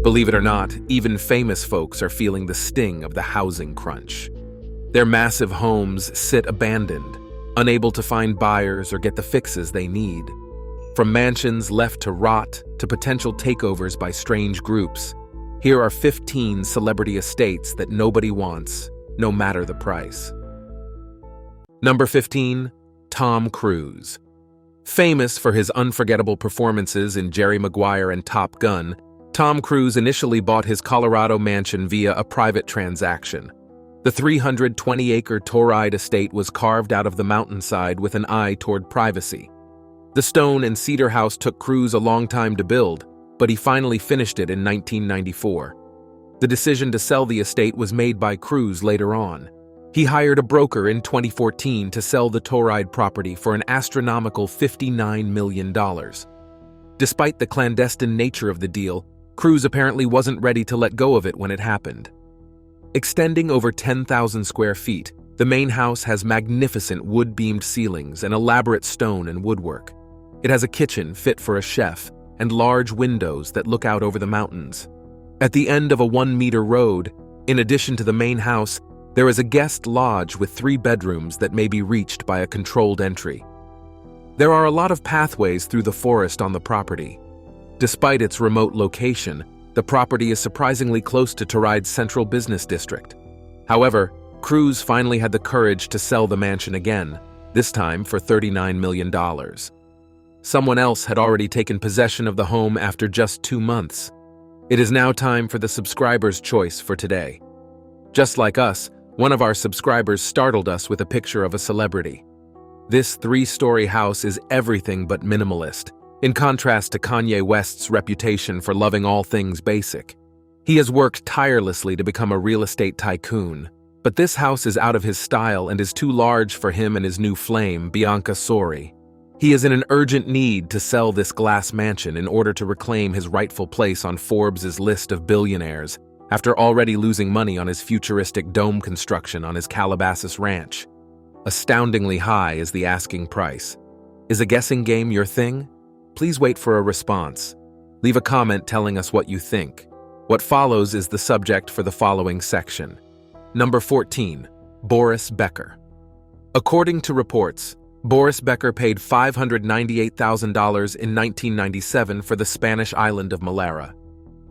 Believe it or not, even famous folks are feeling the sting of the housing crunch. Their massive homes sit abandoned, unable to find buyers or get the fixes they need. From mansions left to rot to potential takeovers by strange groups, here are 15 celebrity estates that nobody wants, no matter the price. Number 15, Tom Cruise. Famous for his unforgettable performances in Jerry Maguire and Top Gun, Tom Cruise initially bought his Colorado mansion via a private transaction. The 320-acre Toride estate was carved out of the mountainside with an eye toward privacy. The stone and cedar house took Cruise a long time to build, but he finally finished it in 1994. The decision to sell the estate was made by Cruise later on. He hired a broker in 2014 to sell the Toride property for an astronomical $59 million. Despite the clandestine nature of the deal, Cruise apparently wasn't ready to let go of it when it happened. Extending over 10,000 square feet, the main house has magnificent wood-beamed ceilings and elaborate stone and woodwork. It has a kitchen fit for a chef and large windows that look out over the mountains. At the end of a 1-meter road, in addition to the main house, there is a guest lodge with 3 bedrooms that may be reached by a controlled entry. There are a lot of pathways through the forest on the property. Despite its remote location, the property is surprisingly close to Toride's central business district. However, Cruise finally had the courage to sell the mansion again, this time for $39 million. Someone else had already taken possession of the home after just 2 months. It is now time for the subscriber's choice for today. Just like us, one of our subscribers startled us with a picture of a celebrity. This 3-story house is everything but minimalist, in contrast to Kanye West's reputation for loving all things basic. He has worked tirelessly to become a real estate tycoon, but this house is out of his style and is too large for him and his new flame, Bianca Sori. He is in an urgent need to sell this glass mansion in order to reclaim his rightful place on Forbes' list of billionaires, after already losing money on his futuristic dome construction on his Calabasas ranch. Astoundingly high is the asking price. Is a guessing game your thing? Please wait for a response. Leave a comment telling us what you think. What follows is the subject for the following section. Number 14, Boris Becker. According to reports, Boris Becker paid $598,000 in 1997 for the Spanish island of Malara.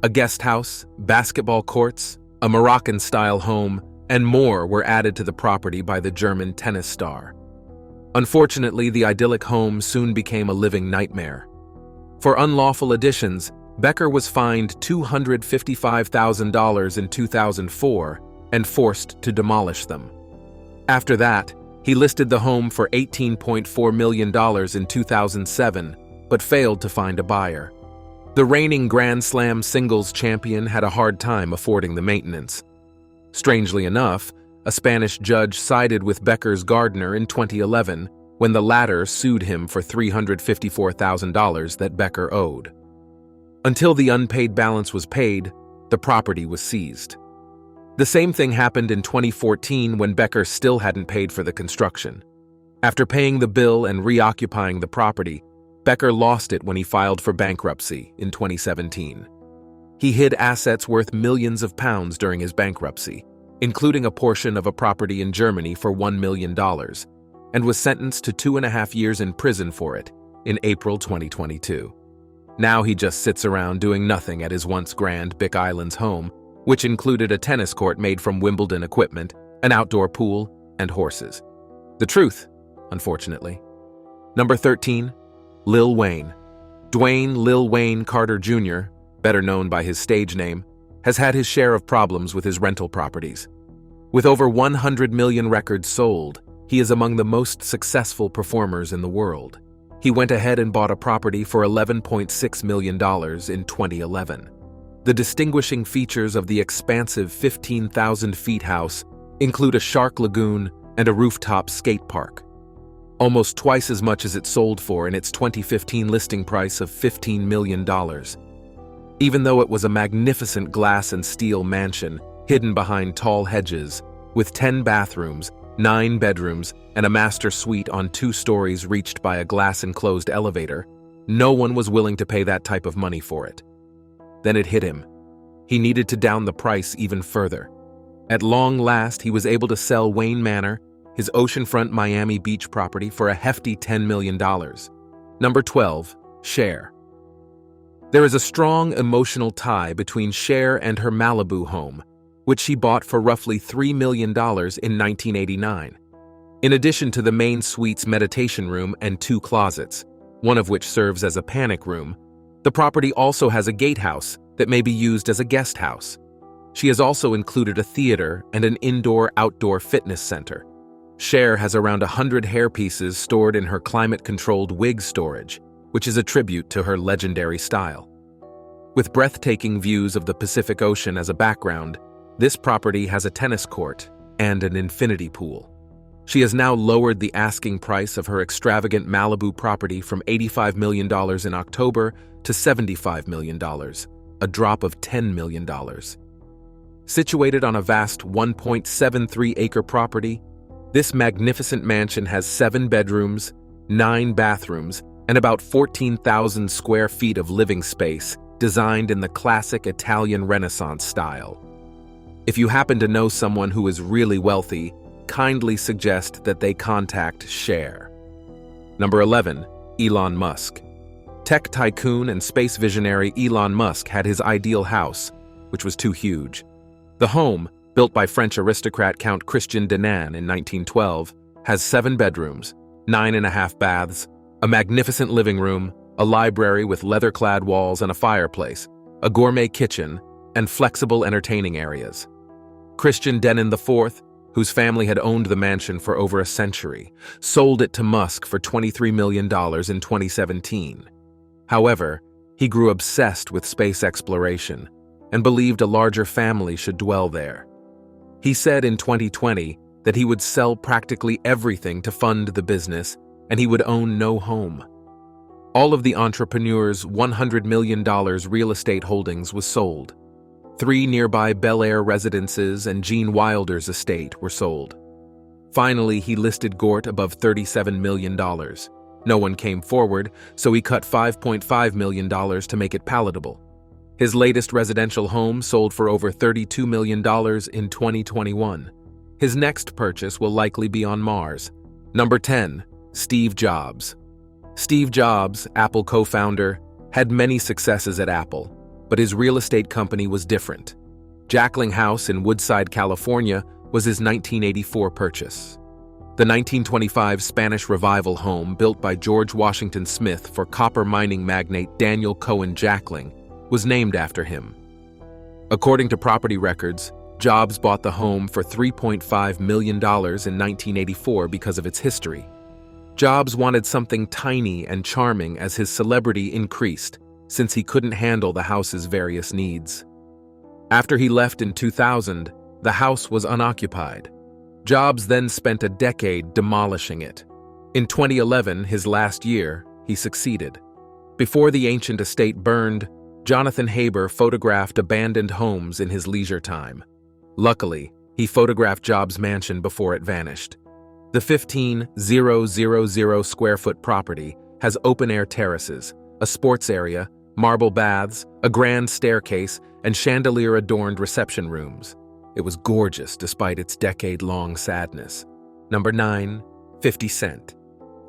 A guest house, basketball courts, a Moroccan-style home, and more were added to the property by the German tennis star. Unfortunately, the idyllic home soon became a living nightmare. For unlawful additions, Becker was fined $255,000 in 2004 and forced to demolish them. After that, he listed the home for $18.4 million in 2007, but failed to find a buyer. The reigning Grand Slam singles champion had a hard time affording the maintenance. Strangely enough, a Spanish judge sided with Becker's gardener in 2011 when the latter sued him for $354,000 that Becker owed. Until the unpaid balance was paid, the property was seized. The same thing happened in 2014 when Becker still hadn't paid for the construction. After paying the bill and reoccupying the property, Becker lost it when he filed for bankruptcy in 2017. He hid assets worth millions of pounds during his bankruptcy, including a portion of a property in Germany for $1 million, and was sentenced to 2.5 years in prison for it in April 2022. Now he just sits around doing nothing at his once grand Bic Islands home, which included a tennis court made from Wimbledon equipment, an outdoor pool, and horses. The truth, unfortunately. Number 13, Lil Wayne. Dwayne Lil Wayne Carter Jr., better known by his stage name, has had his share of problems with his rental properties. With over 100 million records sold, he is among the most successful performers in the world. He went ahead and bought a property for $11.6 million in 2011. The distinguishing features of the expansive 15,000 feet house include a shark lagoon and a rooftop skate park. Almost twice as much as it sold for in its 2015 listing price of $15 million. Even though it was a magnificent glass and steel mansion hidden behind tall hedges, with 10 bathrooms, 9 bedrooms, and a master suite on 2 stories reached by a glass-enclosed elevator, no one was willing to pay that type of money for it. Then it hit him. he needed to down the price even further. At long last, he was able to sell Wayne Manor, his oceanfront Miami Beach property, for a hefty $10 million. Number 12. Cher. There is a strong emotional tie between Cher and her Malibu home, which she bought for roughly $3 million in 1989. In addition to the main suite's meditation room and 2 closets, one of which serves as a panic room, the property also has a gatehouse that may be used as a guest house. She has also included a theater and an indoor-outdoor fitness center. Cher has around 100 hairpieces stored in her climate-controlled wig storage, which is a tribute to her legendary style. With breathtaking views of the Pacific Ocean as a background, this property has a tennis court and an infinity pool. She has now lowered the asking price of her extravagant Malibu property from $85 million in October to $75 million, a drop of $10 million. Situated on a vast 1.73-acre property, this magnificent mansion has 7 bedrooms, 9 bathrooms, and about 14,000 square feet of living space designed in the classic Italian Renaissance style. If you happen to know someone who is really wealthy, kindly suggest that they contact Cher. Number 11. Elon Musk. Tech tycoon and space visionary Elon Musk had his ideal house, which was too huge. The home, built by French aristocrat Count Christian Denan in 1912, has 7 bedrooms, 9.5 baths, a magnificent living room, a library with leather-clad walls and a fireplace, a gourmet kitchen, and flexible entertaining areas. Christian Denan IV, whose family had owned the mansion for over a century, sold it to Musk for $23 million in 2017. However, he grew obsessed with space exploration and believed a larger family should dwell there. He said in 2020 that he would sell practically everything to fund the business and he would own no home. All of the entrepreneur's $100 million real estate holdings was sold. 3 nearby Bel Air residences and Gene Wilder's estate were sold. Finally, he listed Gort above $37 million. No one came forward, so he cut $5.5 million to make it palatable. His latest residential home sold for over $32 million in 2021. His next purchase will likely be on Mars. Number 10. Steve Jobs. Steve Jobs, Apple co-founder, had many successes at Apple, but his real estate company was different. Jackling House in Woodside, California, was his 1984 purchase. The 1925 Spanish Revival home built by George Washington Smith for copper mining magnate Daniel Cohen Jackling was named after him. According to property records, Jobs bought the home for $3.5 million in 1984 because of its history. Jobs wanted something tiny and charming as his celebrity increased, since he couldn't handle the house's various needs. After he left in 2000, the house was unoccupied. Jobs then spent a decade demolishing it. In 2011, his last year, he succeeded. Before the ancient estate burned, Jonathan Haber photographed abandoned homes in his leisure time. Luckily, he photographed Jobs' mansion before it vanished. The 15,000 square foot property has open-air terraces, a sports area, marble baths, a grand staircase, and chandelier-adorned reception rooms. It was gorgeous despite its decade-long sadness. Number 9. 50 Cent.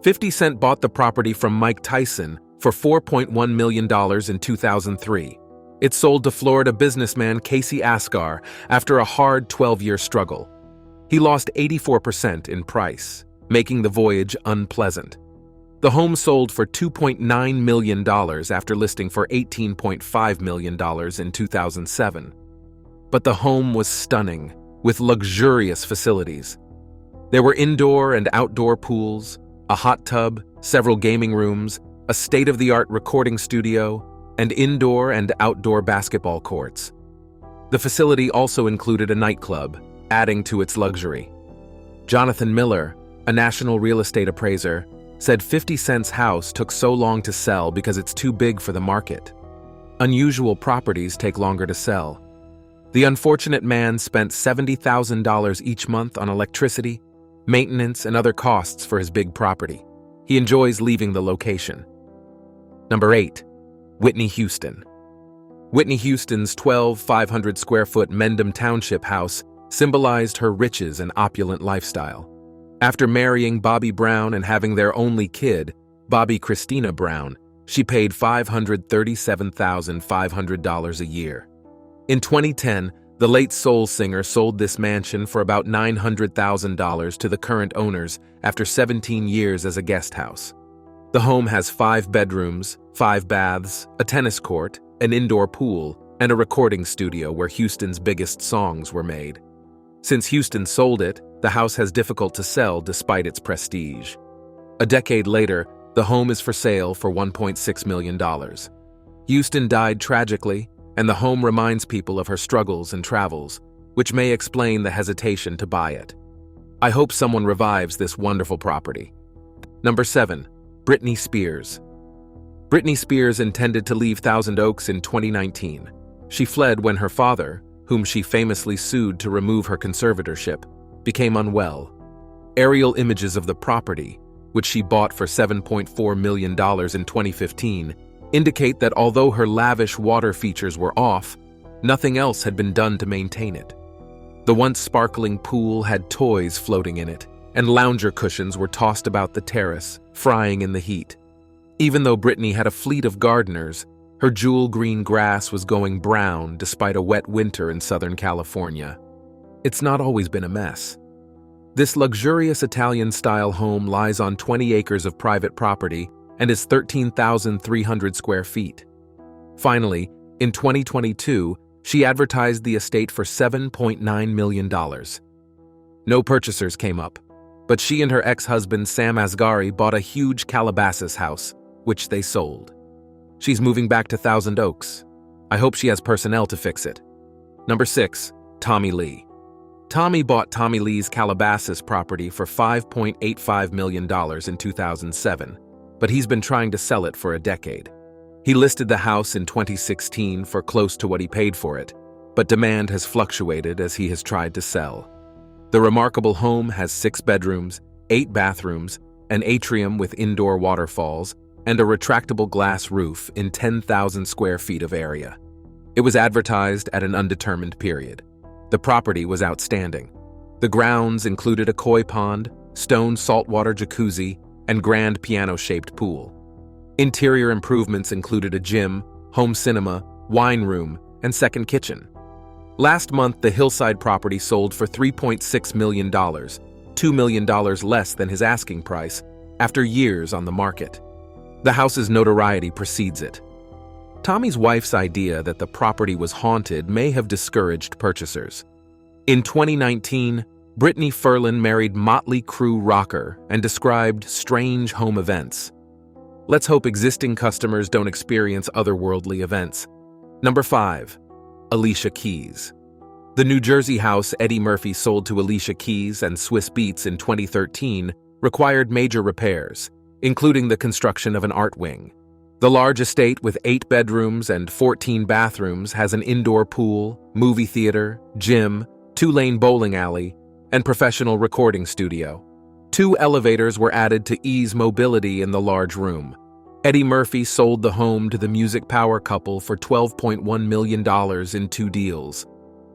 50 Cent bought the property from Mike Tyson for $4.1 million in 2003. It sold to Florida businessman Casey Asgar after a hard 12-year struggle. He lost 84% in price, making the voyage unpleasant. The home sold for $2.9 million after listing for $18.5 million in 2007. But the home was stunning, with luxurious facilities. There were indoor and outdoor pools, a hot tub, several gaming rooms, a state-of-the-art recording studio, and indoor and outdoor basketball courts. The facility also included a nightclub, adding to its luxury. Jonathan Miller, a national real estate appraiser, said 50 Cent's house took so long to sell because it's too big for the market. Unusual properties take longer to sell. The unfortunate man spent $70,000 each month on electricity, maintenance, and other costs for his big property. He enjoys leaving the location. Number 8. Whitney Houston. Whitney Houston's 500-square-foot Mendham Township house symbolized her riches and opulent lifestyle. After marrying Bobby Brown and having their only kid, Bobby Christina Brown, she paid $537,500 a year. In 2010, the late soul singer sold this mansion for about $900,000 to the current owners after 17 years as a guest house. The home has 5 bedrooms, 5 baths, a tennis court, an indoor pool, and a recording studio where Houston's biggest songs were made. Since Houston sold it, the house has difficult to sell despite its prestige. A decade later, the home is for sale for $1.6 million. Houston died tragically, and the home reminds people of her struggles and travels, which may explain the hesitation to buy it. I hope someone revives this wonderful property. Number 7. Britney Spears. Britney Spears intended to leave Thousand Oaks in 2019. She fled when her father, whom she famously sued to remove her conservatorship, became unwell. Aerial images of the property, which she bought for $7.4 million in 2015, indicate that although her lavish water features were off, nothing else had been done to maintain it. The once sparkling pool had toys floating in it, and lounger cushions were tossed about the terrace, frying in the heat. Even though Britney had a fleet of gardeners, her jewel-green grass was going brown despite a wet winter in Southern California. It's not always been a mess. This luxurious Italian-style home lies on 20 acres of private property and is 13,300 square feet. Finally, in 2022, she advertised the estate for $7.9 million. No purchasers came up, but she and her ex-husband Sam Asghari bought a huge Calabasas house, which they sold. She's moving back to Thousand Oaks. I hope she has personnel to fix it. Number 6. Tommy Lee. Tommy bought Tommy Lee's Calabasas property for $5.85 million in 2007, but he's been trying to sell it for a decade. He listed the house in 2016 for close to what he paid for it, but demand has fluctuated as he has tried to sell. The remarkable home has 6 bedrooms, 8 bathrooms, an atrium with indoor waterfalls, and a retractable glass roof in 10,000 square feet of area. It was advertised at an undetermined period. The property was outstanding. The grounds included a koi pond, stone saltwater jacuzzi, and grand piano-shaped pool. Interior improvements included a gym, home cinema, wine room, and second kitchen. Last month, the hillside property sold for $3.6 million, $2 million less than his asking price, after years on the market. The house's notoriety precedes it. Tommy's wife's idea that the property was haunted may have discouraged purchasers. In 2019, Britney Furlan married Motley Crue rocker and described strange home events. Let's hope existing customers don't experience otherworldly events. Number 5. Alicia Keys. The New Jersey house Eddie Murphy sold to Alicia Keys and Swiss Beats in 2013 required major repairs, including the construction of an art wing. The large estate with 8 bedrooms and 14 bathrooms has an indoor pool, movie theater, gym, 2-lane bowling alley, and professional recording studio. 2 elevators were added to ease mobility in the large room. Eddie Murphy sold the home to the music power couple for $12.1 million in 2 deals.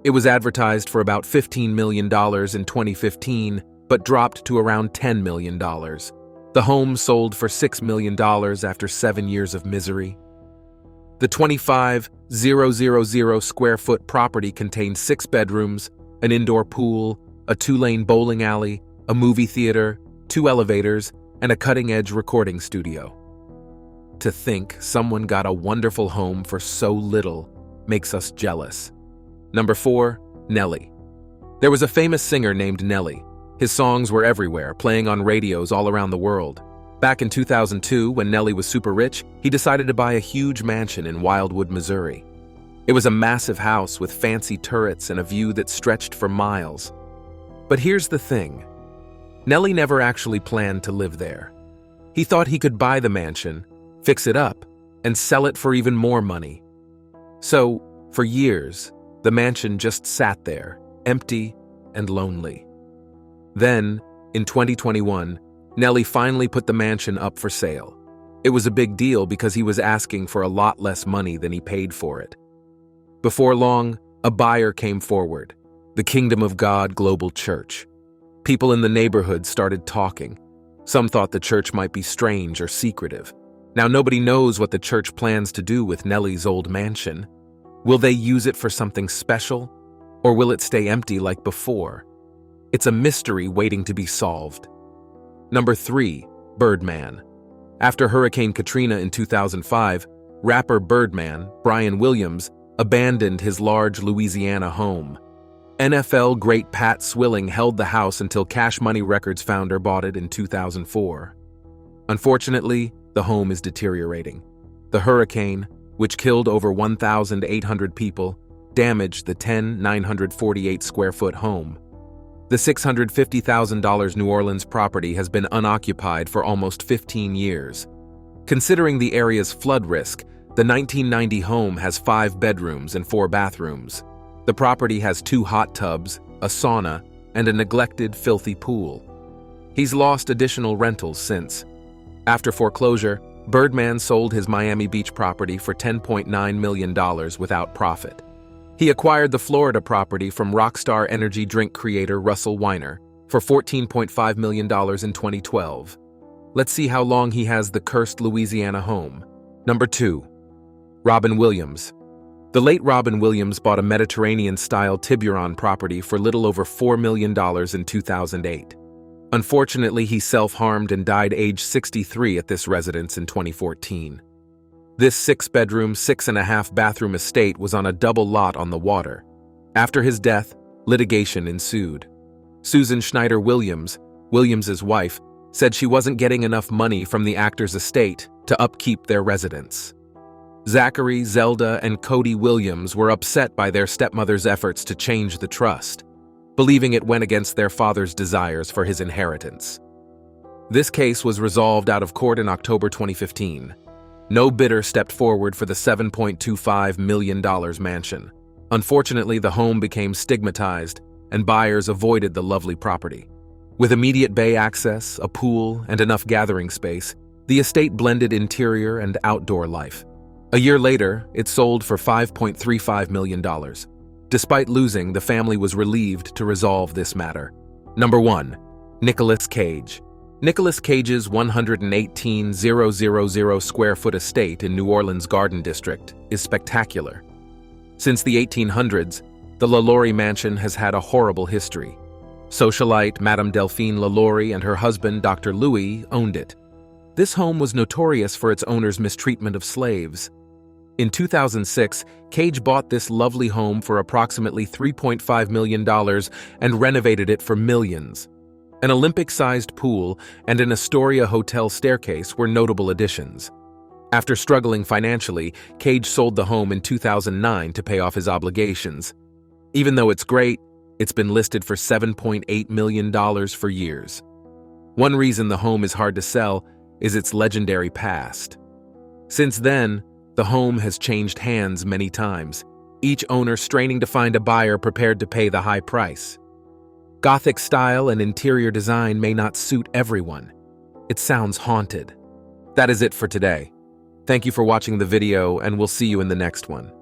It was advertised for about $15 million in 2015, but dropped to around $10 million. The home sold for $6 million after 7 years of misery. The 25,000 square foot property contained 6 bedrooms, an indoor pool, a 2-lane bowling alley, a movie theater, 2 elevators, and a cutting-edge recording studio. To think someone got a wonderful home for so little makes us jealous. Number 4. Nelly. There was a famous singer named Nelly. His songs were everywhere, playing on radios all around the world. Back in 2002, when Nelly was super rich, he decided to buy a huge mansion in Wildwood, Missouri. It was a massive house with fancy turrets and a view that stretched for miles. But here's the thing. Nelly never actually planned to live there. He thought he could buy the mansion, fix it up, and sell it for even more money. So, for years, the mansion just sat there, empty and lonely. Then, in 2021, Nelly finally put the mansion up for sale. It was a big deal because he was asking for a lot less money than he paid for it. Before long, a buyer came forward, the Kingdom of God Global Church. People in the neighborhood started talking. Some thought the church might be strange or secretive. Now nobody knows what the church plans to do with Nelly's old mansion. Will they use it for something special, or will it stay empty like before? It's a mystery waiting to be solved. Number 3, Birdman. After Hurricane Katrina in 2005, rapper Birdman, Brian Williams, abandoned his large Louisiana home. NFL great Pat Swilling held the house until Cash Money Records founder bought it in 2004. Unfortunately, the home is deteriorating. The hurricane, which killed over 1,800 people, damaged the 10,948-square-foot home. The $650,000 New Orleans property has been unoccupied for almost 15 years. Considering the area's flood risk, the 1990 home has 5 bedrooms and 4 bathrooms. The property has 2 hot tubs, a sauna, and a neglected, filthy pool. He's lost additional rentals since. After foreclosure, Birdman sold his Miami Beach property for $10.9 million without profit. He acquired the Florida property from rockstar energy drink creator Russell Weiner for $14.5 million in 2012. Let's see how long he has the cursed Louisiana home. Number 2. Robin Williams. The late Robin Williams bought a Mediterranean-style Tiburon property for little over $4 million in 2008. Unfortunately, he self-harmed and died age 63 at this residence in 2014. This 6-bedroom, 6.5-bathroom estate was on a double lot on the water. After his death, litigation ensued. Susan Schneider Williams, Williams's wife, said she wasn't getting enough money from the actor's estate to upkeep their residence. Zachary, Zelda, and Cody Williams were upset by their stepmother's efforts to change the trust, believing it went against their father's desires for his inheritance. This case was resolved out of court in October 2015. No bidder stepped forward for the $7.25 million mansion. Unfortunately, the home became stigmatized, and buyers avoided the lovely property. With immediate bay access, a pool, and enough gathering space, the estate blended interior and outdoor life. A year later, it sold for $5.35 million. Despite losing, the family was relieved to resolve this matter. Number 1. Nicolas Cage. Nicolas Cage's 118,000 square-foot estate in New Orleans' Garden District is spectacular. Since the 1800s, the LaLaurie mansion has had a horrible history. Socialite Madame Delphine LaLaurie and her husband, Dr. Louis, owned it. This home was notorious for its owner's mistreatment of slaves. In 2006, Cage bought this lovely home for approximately $3.5 million and renovated it for millions. An Olympic-sized pool and an Astoria hotel staircase were notable additions. After struggling financially, Cage sold the home in 2009 to pay off his obligations. Even though it's great, it's been listed for $7.8 million for years. One reason the home is hard to sell is its legendary past. Since then, the home has changed hands many times, each owner straining to find a buyer prepared to pay the high price. Gothic style and interior design may not suit everyone. It sounds haunted. That is it for today. Thank you for watching the video, and we'll see you in the next one.